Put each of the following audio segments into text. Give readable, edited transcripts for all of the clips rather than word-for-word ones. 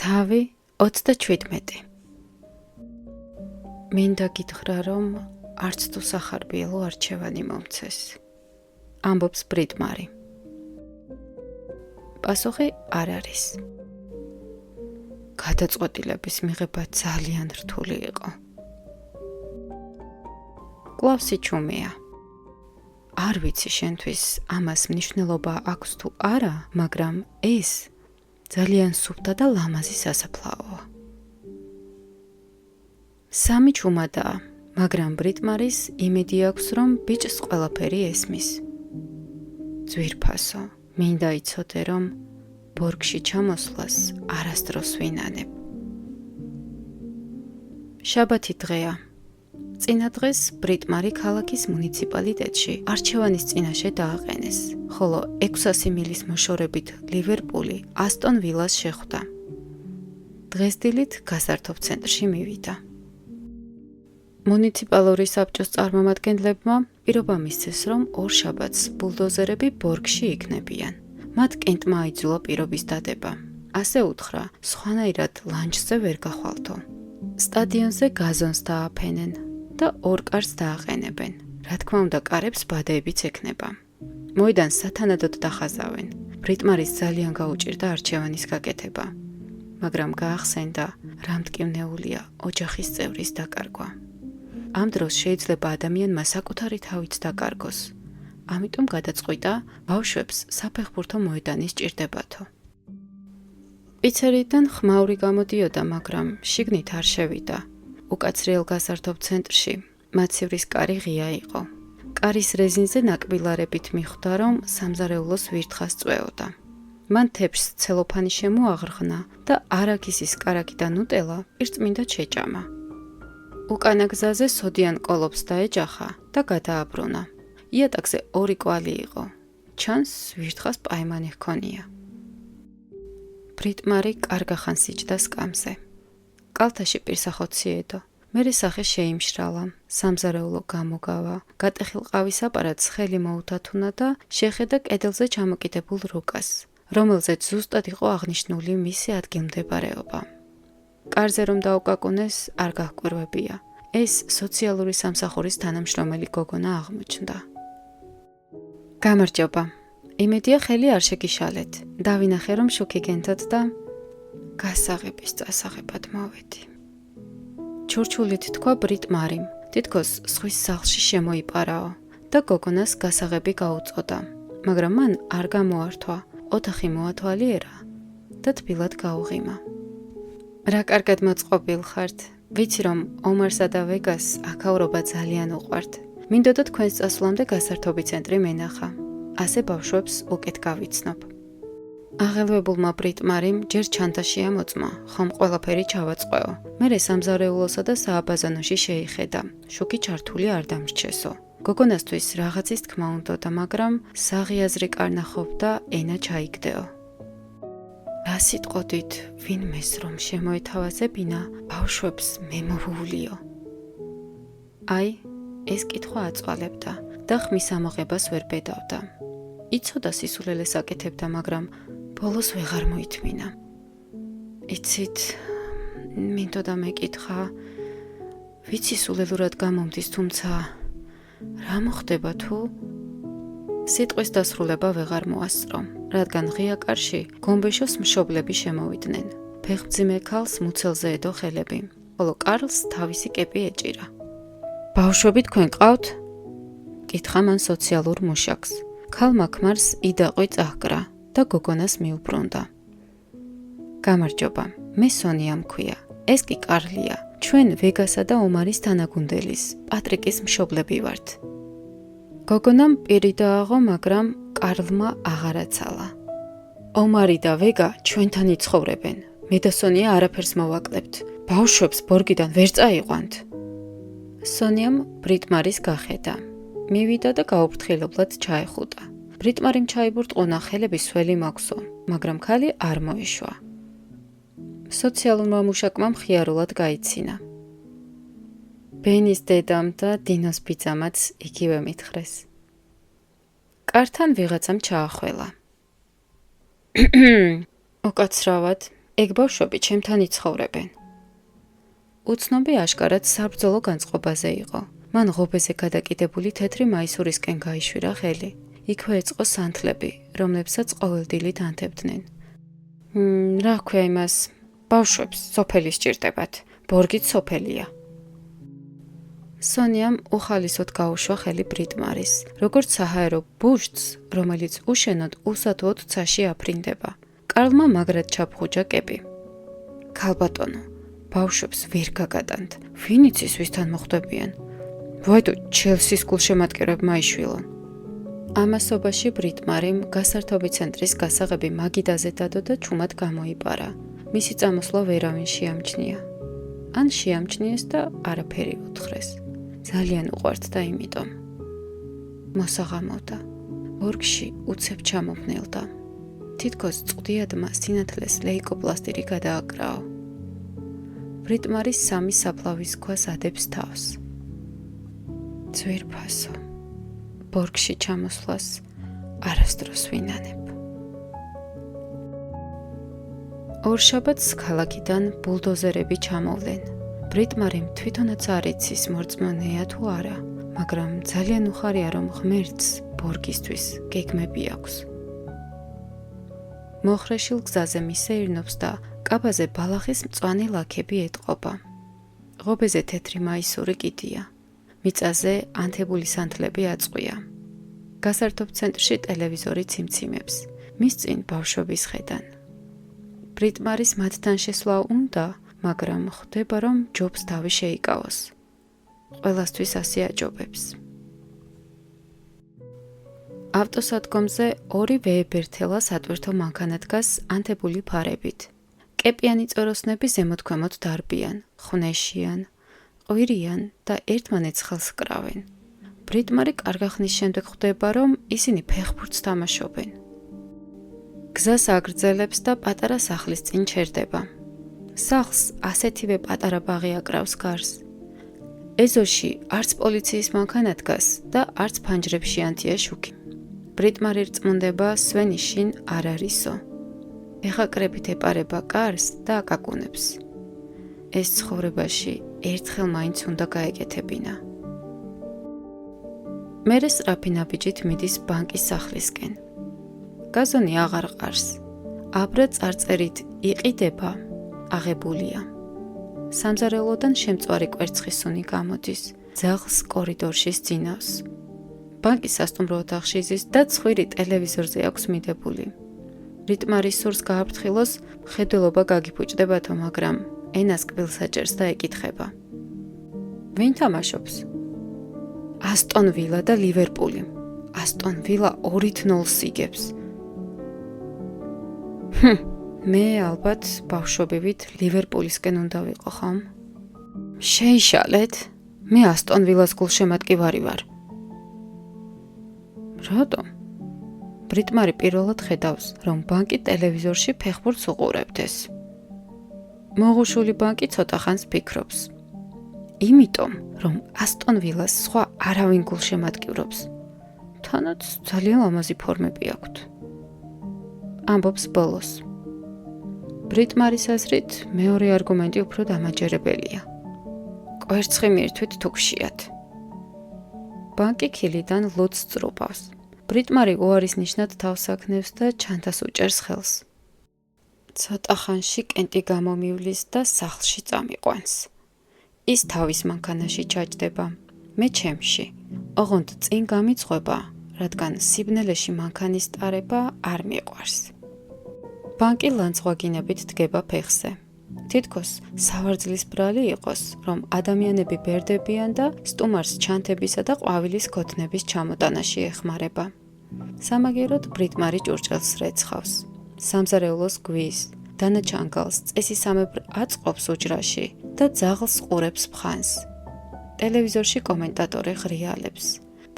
თავი 37. მინდა გითხრა, რომ არც თუ სახარბიელო არჩევანი მომცეს. ამბობს ბრიტმარი. პასუხი არ არის. გადაწყვეტილების მიღება ძალიან რთული იყო. კვლავ სიჩუმეა. არ ვიცი შენთვის ამას მნიშვნელობა აქვს თუ არა, მაგრამ ეს ძალიან სუფთა და ლამაზი სასაფლაოა. სამი ჩუმადაა, მაგრამ ბრიტმარის იმედი აქვს, რომ ბიჭს ყველაფერი ესმის. ძვირფასო, მინდა იცოდე, რომ ბორგში ჩამოსვლას არასდროს ვინანებ. შაბათი დღეა. წინა დღეს ბრიტმარი ქალაქის მუნიციპალიტეტში არჩევანის წინაშე დააყენეს, ხოლო 600 მილის მოშორებით ლივერპული ასტონ ვილას შეხვდა. დღეს დილით გასართობ ცენტრში მივიდა. მუნიციპალური საბჭოს წარმომადგენლებმა პირობა მისცეს, რომ ორშაბათს ბულდოზერები ბორგში იქნებიან. მათ კენტმა აიძულა პირობის დადება. ასე უთხრა, სხვანაირად ლანჩზე ვერ გახვალთო. სტადიონზე გაზონს დააფენენ და ორ კარს დააყენებენ. რა თქმა უნდა, კარებს ბადეებიც ექნება. მოედანს სათანადოდ დახაზავენ. ბრიტმარის ძალიან გაუჭირდა არჩევანის გაკეთება, მაგრამ გაახსენდა, რა მტკივნეულია ოჯახის წევრის დაკარგვა. ამ დროს შეიძლება ადამიანმა საკუთარი თავიც დაკარგოს. ამიტომ გადაწყვიტა, ბავშვებს საფეხბურთო მოედანი სჭირდებათო. პიცერიიდან ხმაური გამოდიოდა, მაგრამ შიგნით არ შევიდა. უკაცრიელ გასართობ ცენტრში მაცივრის კარი ღია იყო. კარის რეზინზე ნაკბილარებით მიხვდა, რომ სამზარეულოს ვირთხას წვეოდა. მან თეფშს ცელოფანი შემოაღრღნა და არაქისის კარაკი და ნუტელა პირწმინდად შეჭამა. უკანა გზაზე სოდიან კოლოფს დაეჯახა და გადააბრუნა. იატაკზე 2 კვალი იყო. ჩანს, ვირთხას პაემანი ჰქონია. ბრიტმარი კარგახან სიჯდა სკამზე. კალთაში პირსახოცი ედო. მერე სახე შეიმშრალა, სამზარეულო გამოგავა, გატეხილ ყავის აპარატს ხელი მოუთათუნა და შეხედა კედელზე ჩამოკიდებულ რუკას, რომელზეც ზუსტად იყო აღნიშნული მისი ადგილმდებარეობა. კარზე რომ დაუკაკუნეს, არ გაჰკვირვებია. ეს სოციალური სამსახურის თანამშრომელი გოგონა აღმოჩნდა. გამარჯობა. იმედია ხელი არ შეგიშალეთ. დავინახე რომ შუქი გენთოთ და გასაღების წასაღებად მოვედი. ჩურჩულით თქვა ბრიტმარიმ, თითქოს სხვის სახლში შემოიპარაო და გოგონას გასაღები გაუწოდა, მაგრამ მან არ გამოართვა, ოთახი მოათვალიერა და თბილად გაუღიმა. რა კარგად მოწყობილ ხართ. ვიცი რომ ომარსა და ვეგას აქაურობა ძალიან უყვართ. მინდოდა თქვენს წასვლამდე გასართობი ცენტრი მენახა. ასე ბავშვებს უკეთ გავიცნობ. აღელვებულმა ბრიტმარიმ ჯერ ჩანთაში ამოწმა, ხომ ყველაფერი ჩავაწყეო. მერე სამზარეულოსა და სააბაზანოში შეიხედა. შუქი ჩართული არ დამრჩესო. გოგონასთვის რაღაცის თქმა უნდოდა, მაგრამ საღიაზრი კარნახობდა ენა ჩაიგდეო. რა სიტყოდით, ვინმეს რომ შემოეთავაზებინა, ბავშვებს მე მოვუვლიო. აი, ეს კითხვა აწვალებდა და ხმის ამოღებას ვერ ბედავდა. იცოდა სისულელეს აკეთებდა, მაგრამ ბოლოს ვეღარ მოითმინა. იცით, მინდოდა მეკითხა, ვიცი სულელურად გამომდის, თუმცა რა მოხდება თუ? სიტყვის დასრულება ვეღარ მოასწრო, რადგან ღია კარში გომბეშოს მშობლები შემოვიდნენ. ფეხმძიმე ქალს მუცელზე ედო ხელები, ხოლო კარლს თავისი კეპი ეჭირა. ბავშვები თქვენ ყავთ? კითხა მან სოციალურ მუშაკს. ქალმა ქმარს იდაყვი წაჰკრა და გოგონას მიუბრუნდა. გამარჯობა, მე სონია მქვია. ეს კი კარლია. ჩვენ ვეგასა და ომარის თანაგუნდელის, პატრიკის მშობლები ვართ. გოგონამ პირი დააღო, მაგრამ კარლმა აღარაცალა. ომარი და ვეგა ჩვენთან იცხოვრებენ. მე და სონია არაფერს მოვაკლებთ. ბავშვებს ბორგიდან ვერ წაიყვანთ. სონიამ ბრიტმარის გახედა. მივიდა და გაუფრთხილებლად ჩაეხუტა. ბრიტმარიმ ჩაიბურტყუნა, ხელები სველი მაქვსო, მაგრამ ქალი არ მოეშვა. სოციალურმა მუშაკმა მხიარულად გაიცინა. ბენის დედამ და დინოს ბიძამაც იგივე მითხრეს. კართან ვიღაცამ ჩაახველა. უკაცრავად, ეგ ბავშვები ჩემთან იცხოვრებენ. უცნობი აშკარად საბრძოლო განწყობაზე იყო. მან ღობეზე გადაკიდებული თეთრი მაისურისკენ გაიშვირა ხელი. იქვე ეწყო სანთლები, რომლებსაც ყოველდილით ანთებდნენ. რა ქვია იმას, ბავშვებს სოფელი სჭირდებათ, ბორგით სოფელია. სონიამ უხალისოდ გაუშვა ხელი ბრიტმარის, როგორც საჰაერო ბუშტს, რომელიც უშენოდ უსათუოდ ცაში აფრინდება. კარლმა მაგრად ჩაფხუჯა კეპი. ქალბატონო, ბავშვებს ვერ გაგატანთ, ვინ იცის ვისთან მოხვდებიან? ვაიდო, ჩელსის გულშემატკივრებმა იშვილონ. ამასობაში ბრიტმარიმ გასართობი ცენტრის გასაღები მაგიდაზე დადო და ჩუმად გამოიპარა. მისი წამოსვლა ვერავინ შეამჩნია. ან შეამჩნიეს და არაფერი უთხრეს. ძალიან უყვართ და იმიტომ. მოსაღამოვდა. ბორგში უცებ ჩამოფნელდა. თითქოს წვდიადმა სინათლეს ლეიკოპლასტირი გადააკრაო. ბრიტმარის სამი საფლავის ქვას ადებს თავს. ძვირფასო. ბორგში ჩამოსვლას არასდროს ვინანებ. ორშაბათს ქალაქიდან ბულდოზერები ჩამოვლენ. ბრიტმარიმ თვითონაც არ იცის მორწმუნეა თუ არა, მაგრამ ძალიან უხარია რომ ღმერთს ბორგისთვის გეგმები აქვს. მოხრეშილ გზაზე მისეირნობს და კაბაზე ბალახის მწვანე ლაქები ეტყობა. ღობეზე თეთრი მაისური კიდია. მიწაზე ანთებული სანთლები აწყვია. გასართობ ცენტრში ტელევიზორი ციმციმებს. მის წინ ბავშვების ხედან. ბრიტმარის მათთან შესვლა უნდა, მაგრამ ხვდება რომ ჯობს თავი შეიკავოს. ყველასთვის ასე აჯობებს. ავტოსადგომზე ორი ვეებერთელა სატვირთო მანქანა დგას ანთებული ფარებით. კეპიანი წოროსნები ზემოთქვემოთ დარბიან, ხვნეშიან, ყვირიან და ერთმანეთს ხელს კრავენ. ბრიტმარი კარგახნის შემდეგ ხვდება, რომ ისინი ფეხბურთს თამაშობენ. გზას აგრძელებს და პატარა სახლის წინ ჩერდება. სახლს ასეთივე პატარა ბაღი აკრავს გარს. ეზოში არც პოლიციის მანქანა დგას და არც ფანჯრებში ანთია შუქი. ბრიტმარი რწმუნდება სვენი შინ არ არისო. ეხაკრებით ეპარება კარს და აკაკუნებს. ეს ცხოვრებაში ერთხელ მაინც უნდა გაეკეთებინა. მერე სწრაფი ნაბიჯით მიდის ბანკის სახლისკენ. გაზონი აღარ ყარს. აბრა წარწერით იყიდება, აღებულია. სამზარეულოდან შემწვარი კვერცხის სუნი გამოდის. ძაღლს კორიდორში სძინავს. ბანკის სასტუმრო ოთახში ზის და ცხვირი ტელევიზორზე აქვს მიდებული. ბრიტმარის სურს გააფრთხილოს, მხედველობა გაგიფუჭდებათო, მაგრამ ენას კბილს აჭერს და ეკითხება. ვინ თამაშობს? ასტონ ვილა და ლივერპული. ასტონ ვილა 2-0 იგებს. მე ალბათ ბავშვობივით ლივერპულისკენ უნდა ვიყო, ხომ? შეიშალეთ? მე ასტონ ვილას გულშემატკივარი ვარ. რატომ? ბრიტმარი პირველად ხედავს, რომ ბანკი ტელევიზორში ფეხბურთს უყურებდეს. მოღუშული ბანკი ცოტა ხანს ფიქრობს. იმიტომ, რომ ასტონ ვილას სხვა არავინ გულშემატკივრობს. თანაც ძალიან ლამაზი ფორმები აქვთ. ამბობს ბოლოს. ბრიტმარის აზრით, მეორე არგუმენტი უფრო დამაჯერებელია. კვერცხი მირთვით თუ გშიათ. ბანკი ქილიდან ლუდს წრუპავს. ბრიტმარი უარის ნიშნად თავს აქნევს და ჩანთას უჭერს ხელს. ცოტა ხანში კენტი გამომივლის და სახლში წამიყვანს. ის თავის მანქანაში ჩაჯდება, მე ჩემში. ოღონდ წინ გამიწყვება, რადგან სიბნელეში მანქანის ტარება არ მიყვარს. ბანკი ლანძღვაგინებით დგება ფეხზე. თითქოს სავარძლის ბრალი იყოს, რომ ადამიანები ბერდებიან და სტუმარს ჩანთებისა და ყვავილის ქოთნების ჩამოტანაში ეხმარება. სამაგიეროდ ბრიტმარი ჭურჭელს რეცხავს. სამზარეულოს გვის, დანაჩანგალს წესისამებრ აწყობს უჯრაში და ძაღლს ყურებს ფხანს. ტელევიზორში კომენტატორი ღრიალებს.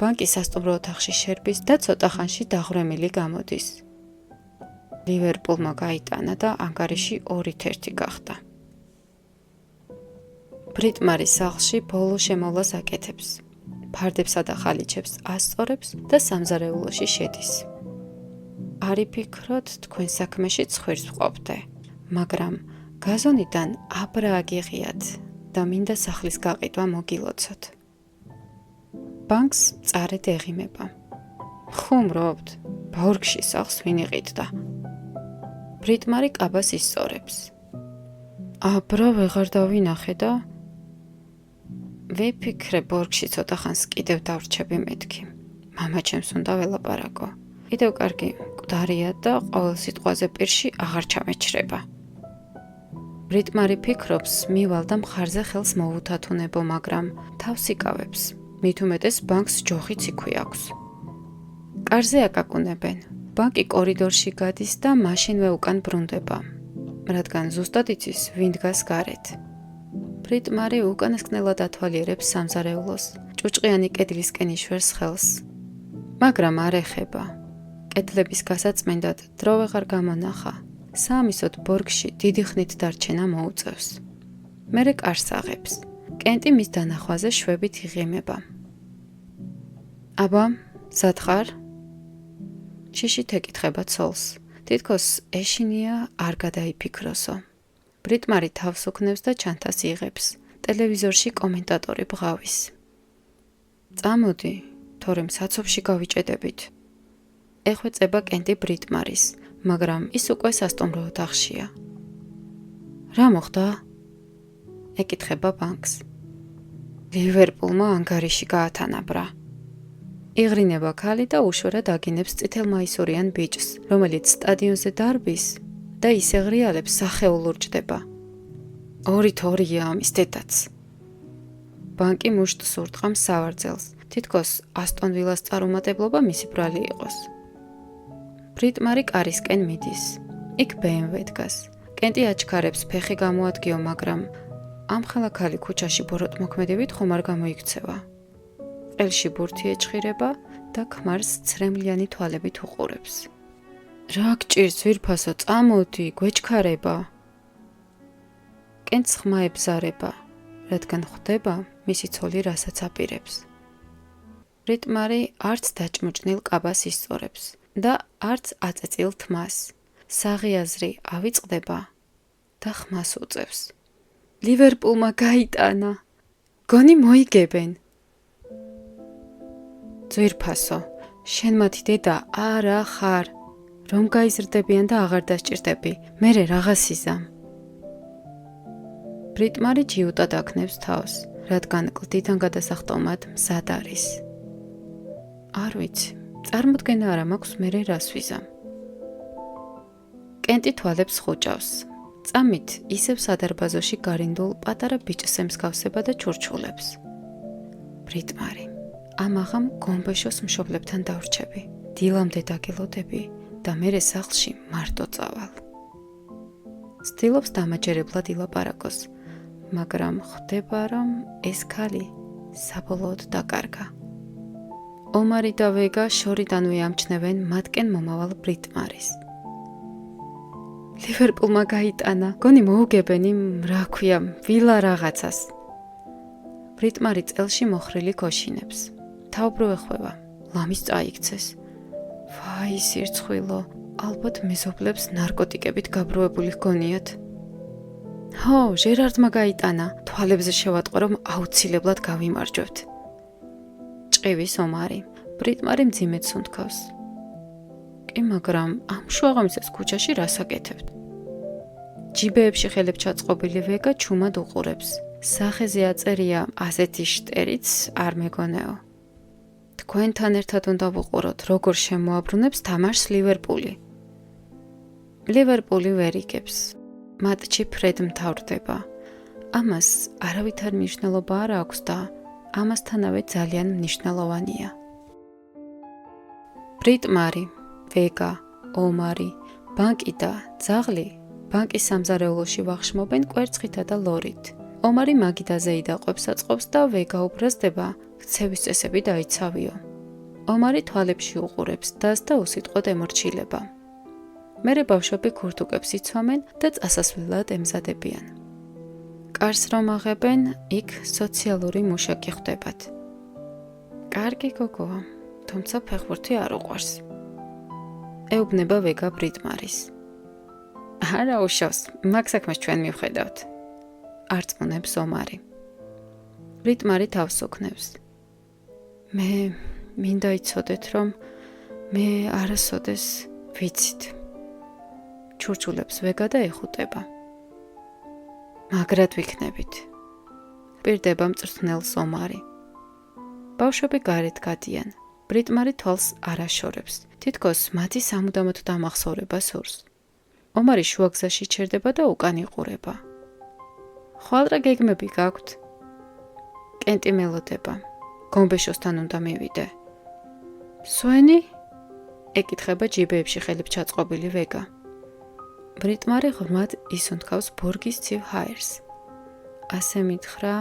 ბანკის სასტუმრო ოთახში შერბის და ცოტა ხანში დაღვრემილი გამოდის. ლივერპულმა გაიტანა და ანგარიში 2-1 გახდა. ბრიტმარი სახლში ბოლო შემოვლას აკეთებს. ფარდებსა და ხალიჩებს ასწორებს და სამზარეულოში შედის. არ იფიქროთ თქვენ საქმეში ცხვირს ვყოფდე, მაგრამ გაზონიდან აბრა აგიღიათ და მინდა სახლის გაყიდვა მოგილოცოთ. ბანკს წარეთ ეღიმება. ხუმრობთ, ბორგში სახლს ვინ იყიდდა? ბრიტმარი კაბას ისწორებს. აბრა ვეღარ დავინახე და ვიფიქრე ბორგში ცოტა ხანს კიდევ დავრჩები მეთქი. მამა ჩემს უნდა ველაპარაკო. კიდევ კარგი მკვდარია და ყოველ სიტყვაზე პირში აღარ ჩამეჩრება. ბრიტმარი ფიქრობს, მივალ და მხარზე ხელს მოუთათუნებო, მაგრამ თავს იკავებს. მით უმეტეს ბანკს ჯოხიც იქვე აქვს. კარზე აკაკუნებენ. ბანკი კორიდორში გადის და მაშინვე უკან ბრუნდება, რადგან ზუსტად იცის, ვინ დგას გარეთ. ბრიტმარი უკანასკნელად ათვალიერებს სამზარეულოს, ჭუჭყიანი კედლისკენ იშვერს ხელს. მაგრამ არ ეხება. კედლების გასაწმენდად დრო ვეღარ გამონახა. საამისოდ ბორგში დიდი ხნით დარჩენა მოუწევს. მერე კარს აღებს. კენტი მის დანახვაზე შვებით იღიმება. აბა, სად ხარ? შიშით ეკითხება ცოლს. თითქოს ეშინია არ გადაიფიქროსო. ბრიტმარი თავს უქნევს და ჩანთას იღებს. ტელევიზორში კომენტატორი ბღავის. წამოდი, თორემ საცობში გავიჭედებით. ეხვეწება კენტი ბრიტმარის, მაგრამ ის უკვე სასტუმრო ოთახშია. რა მოხდა? ეკითხება ბანკს. ლივერპულმა ანგარიში გაათანაბრა. იღრინება ქალი და უშვერად აგინებს წითელმაისურიან ბიჭს, რომელიც სტადიონზე დარბის და ისე ღრიალებს სახეულ ურჭდება. 2-2-ია ამის დედაც. ბანკი მუშტს ურტყამს სავარძელს, თითქოს ასტონ ვილას წარუმატებლობა მისი ბრალი იყოს. ბრიტმარი კარისკენ მიდის. იქ BMW დგას. კენტი აჩქარებს ფეხი გამოადგიო, მაგრამ ამ ხალაქალი ქუჩაში ბოროტმოქმედებით ხომ არ გამოიქცევა. ყელში ბურთი ეჭხირება და ქმარს ცრემლიანი თვალებით უყურებს. რა გჭირს ვირფასო, წამოდი, გვეჩქარება. კენტს ხმა ებზარება, რადგან ხვდება მისი ცოლი რასაც აპირებს. ბრიტმარი არც დაჭმუჭნილ კაბას ისწორებს და არც აწეწილ თმას. საღიაზრი ავიწყდება და ხმას უწევს. ლივერპულმა გაიტანა. გონი მოიგებენ. ძვირფასო, შენ მათი დედა არა ხარ, რომ გაიზრდებიან და აღარ დასჭირდები, მერე რაღაც იზამ. ბრიტმარი ჯიუტად აქნევს თავს, რადგან კლდიდან გადასახტომად მზად არის. არ ვიცი, წარმოდგენა არა მაქვს მერე რას ვიზამ. კენტი თვალებს ხუჭავს. წამით ისევ სადარბაზოში გარინდულ პატარა ბიჭს ემსგავსება და ჩურჩულებს. ბრიტმარი, ამაღამ გომბეშოს მშობლებთან დავრჩები. დილამდე დაგელოდები და მერე სახლში მარტო წავალ. ცდილობს დამაჯერებლად ილაპარაკოს, მაგრამ ხვდება, რომ ეს ქალი საბოლოოდ დაკარგა. ომარი და ვეგა შორიდანვე ამჩნევენ მათკენ მომავალ ბრიტმარის. ლივერპულმა გაიტანა, გონი მოუგებენ იმ, რა ქვია, ვილა რაღაცას. ბრიტმარი წელში მოხრილი გოშინებს. თავბრო ეხვევა, ლამის წაიქცეს. ვაი, სირცხვილო, ალბათ მეზობლებს ნარკოტიკებით გაბრუებული ჰგონიათ. ჰო, ჟერარდმა გაიტანა, თვალებზე შევატყო, რომ აუცილებლად გავიმარჯვებთ. ჭყივის ომარი, ბრიტმარი მძიმედ სუნთქავს. კი, მაგრამ ამ შუაღამისას ქუჩაში რას აკეთებთ? ჯიბეებში ხელებს ჩაწყობილი ვეგა ჩუმად უყურებს. სახეზე აწერია ასეთი შტერიც არ მეგონეო. თქვენთან ერთად უნდა ვუყუროთ, როგორ შემოაბრუნებს თამაშს ლივერპული. ლივერპული ვერ იგებს. მატჩი ფრედ მთავრდება. ამას არავითარ მნიშვნელობა არ აქვს და ამასთანავე ძალიან მნიშვნელოვანია. ბრიტმარი, ვეგა, ომარი, ბანკი და ძაღლი ბანკის სამზარეულოში ვახშმობენ კვერცხითა და ლორით. ომარი მაგიდაზე იდაყვებს აწყობს და ვეგა უბრაზდება, ქცევის წესები დაიცავიო. ომარი თვალებში უყურებს დას და უსიტყვოდ ემორჩილება. მერე ბავშვები ქურთუკებს იცვამენ და წასასვლელად ემზადებიან. კარს რომ აღებენ, იქ სოციალური მუშაკი ხვდებათ. კარგი გოგოა, თუმცა ფეხბურთი არ უყვარს. ეუბნება ვეგა ბრიტმარის. არა უშავს, მაგ საქმეს ჩვენ მივხედავთ. არწმუნებს ომარი. ბრიტმარი თავს უქნევს. მე მინდა იცოდეთ, რომ მე არასოდეს ვიცით. ჩურჩულებს ვეგა და ეხუტება. მაგრად ვიქნებით. პირდება მწვრთნელს ომარი. ბავშვები გარეთ გადიან. ბრიტმარი თვალს არ აშორებს. თითქოს მათი სამუდამოდ დამახსოვრება სურს. ომარი შუაგზაში ჩერდება და უკან იყურება. ხვალ რა გეგმები გაქვთ? კენტი მელოდება. გომბეშოსთან უნდა მივიდე. სვენი? ეკითხება ჯიბეებში ხელით ჩაწყობილი ვეგა. ბრიტმარი ღრმად ისუნთქავს ბორგის ცივ ჰაერს. ასე მითხრა,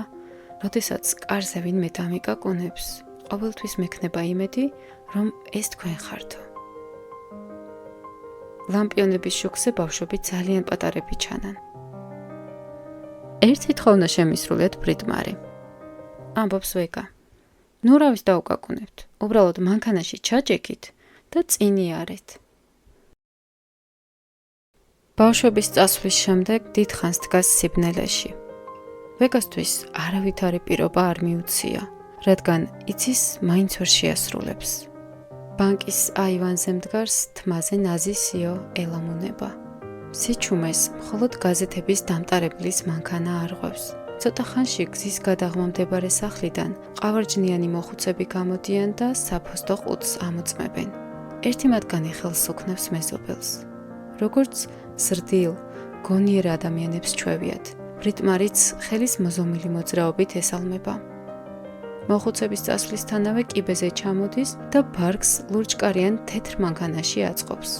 როდესაც კარზე ვინმე დამიკაკუნებს, ყოველთვის მექნება იმედი, რომ ეს თქვენ ხართო. ლამპიონების შუქზე ბავშვები ძალიან პატარები ჩანან. ერთ სიტყვა შემისრულეთ ბრიტმარი. ამბობს ვეგა. ნუ რავის დაუკაკუნებთ, უბრალოდ მანქანაში ჩაჭექით და წინ იარეთ. ბავშვების წასვლის შემდეგ დიდხანს დგას სიბნელეში. ვეგასთვის არავითარი პირობა არ მიუცია, რადგან იცის მაინც ვერ შეასრულებს. ბანკის აივანზე მდგარს თმაზე ნაზი სიო ელამუნება. სიჩუმეს მხოლოდ გაზეთების დამტარებლის მანქანა არღვევს. ცოტა ხანში გზის გადაღმა მდებარე სახლიდან ყავარჯნიანი მოხუცები გამოდიან და საფოსტო ყუთს ამოწმებენ. ერთი მათგანი ხელს უქნევს მეზობელს. როგორც ზრდილ, გონიერ ადამიანებს ჩვევიათ. ბრიტმარიც ხელის მოზომილი მოძრაობით ესალმება. მოხუცების წასვლისთანავე კიბეზე ჩამოდის და ბარგს ლურჯკარიან თეთრ მანქანაში აწყობს.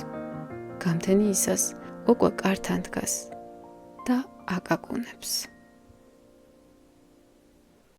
გამთენი ისას უკვე კართან დგას და აკაკუნებს.